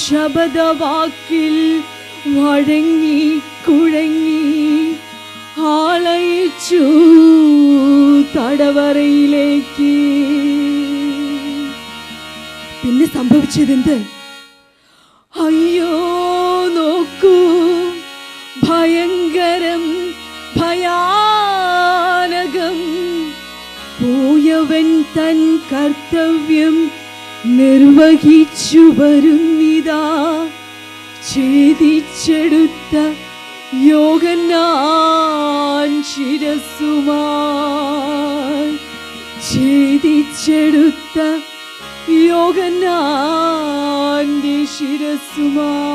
ശബദവാക്കിൽ വഴങ്ങി കുഴങ്ങി ആളയച്ചു തടവറയിലേക്ക്. പിന്നെ സംഭവിച്ചതെന്ത്? അയ്യോ നോക്കൂ, ഭയങ്കരം ഭയാനകം. പോയവൻ തൻ കർത്തവ്യം നിർവഹിച്ചു വരുന്നിതാ. ഛേദിച്ചെടുത്ത യോഹന്നാൻ ശിരസ്സുമായി, ഛേദിച്ചെടുത്ത യോഹന്നാന്റെ ശിരസ്സുമായി.